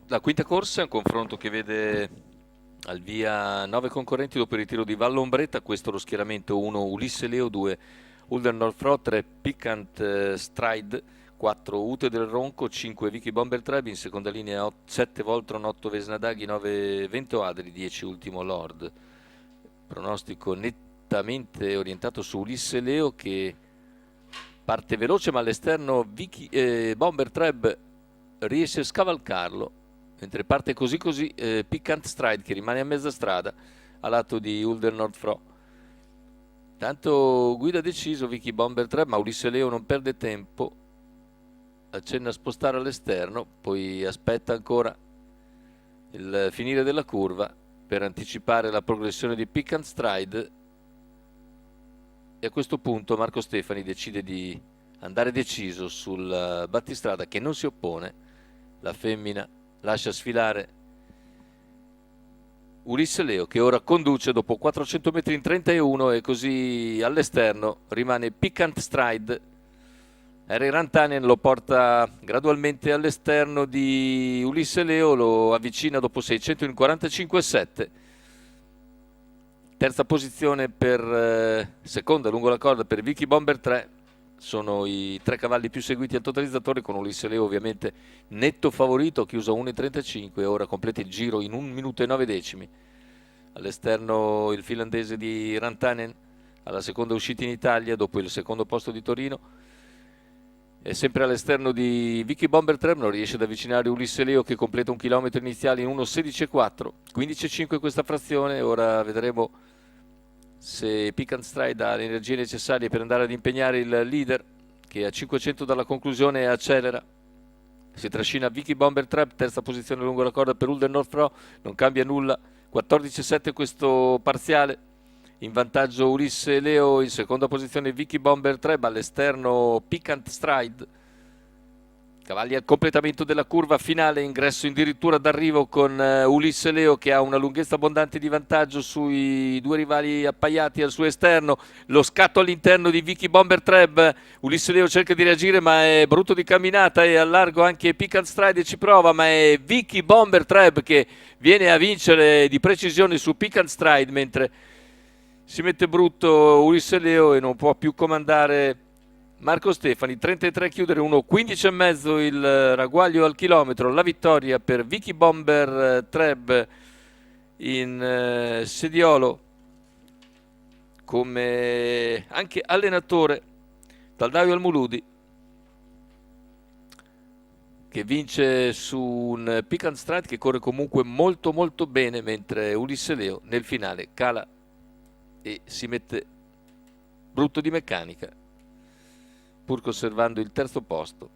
La quinta corsa è un confronto che vede al via 9 concorrenti dopo il ritiro di Vallombretta. Questo è lo schieramento: 1 Ulisse Leo, 2 Ulder Northfro, 3 Piquant Stride, 4 Ute del Ronco, 5 Vicky Bomber Treb, in seconda linea 7 Voltron, 8 Vesnadaghi, 9 Vento Adri, 10 Ultimo Lord. Pronostico nettamente orientato su Ulisse Leo, che parte veloce, ma all'esterno Bomber Treb riesce a scavalcarlo, mentre parte così Piquant Stride, che rimane a mezza strada a lato di Ulder Nordfro. Tanto guida deciso Vicky Bomber 3, ma Ulisse Leo non perde tempo, accenna a spostare all'esterno, poi aspetta ancora il finire della curva per anticipare la progressione di Piquant Stride, e a questo punto Marco Stefani decide di andare deciso sul battistrada, che non si oppone. La femmina lascia sfilare Ulisse Leo, che ora conduce dopo 400 metri in 31, e così all'esterno rimane Piquant Stride. Harry Rantanen lo porta gradualmente all'esterno di Ulisse Leo, lo avvicina dopo 600 in 45,7. Terza posizione seconda lungo la corda per Vicky Bomber 3. Sono i 3 cavalli più seguiti al totalizzatore, con Ulisse Leo ovviamente netto favorito, chiuso a 1,35 e ora completa il giro in 1 minuto e 9 decimi. All'esterno il finlandese di Rantanen, alla seconda uscita in Italia dopo il secondo posto di Torino. E sempre all'esterno di Vicky Bomber 3 non riesce ad avvicinare Ulisse Leo, che completa un chilometro iniziale in 1,16,4, 15,5 questa frazione. Ora vedremo se Piquant Stride ha le energie necessarie per andare ad impegnare il leader, che a 500 dalla conclusione accelera. Si trascina Vicky Bomber Trap, terza posizione lungo la corda per Ulder Northfro, non cambia nulla, 14,7 questo parziale. In vantaggio Ulisse Leo, in seconda posizione Vicky Bomber Trap, all'esterno Piquant Stride. Cavalli al completamento della curva finale, ingresso addirittura d'arrivo con Ulisse Leo, che ha una lunghezza abbondante di vantaggio sui due rivali appaiati al suo esterno. Lo scatto all'interno di Vicky Bomber Treb. Ulisse Leo cerca di reagire, ma è brutto di camminata, e al largo anche Piquant Stride ci prova, ma è Vicky Bomber Treb che viene a vincere di precisione su Piquant Stride, mentre si mette brutto Ulisse Leo e non può più comandare Marco Stefani. 33 chiudere, 1,15 e mezzo il ragguaglio al chilometro. La vittoria per Vicky Bomber Treb in sediolo come anche allenatore, Taldavio Almuludi, che vince su un Piquant Stride che corre comunque molto molto bene, mentre Ulisse Leo nel finale cala e si mette brutto di meccanica, pur conservando il terzo posto.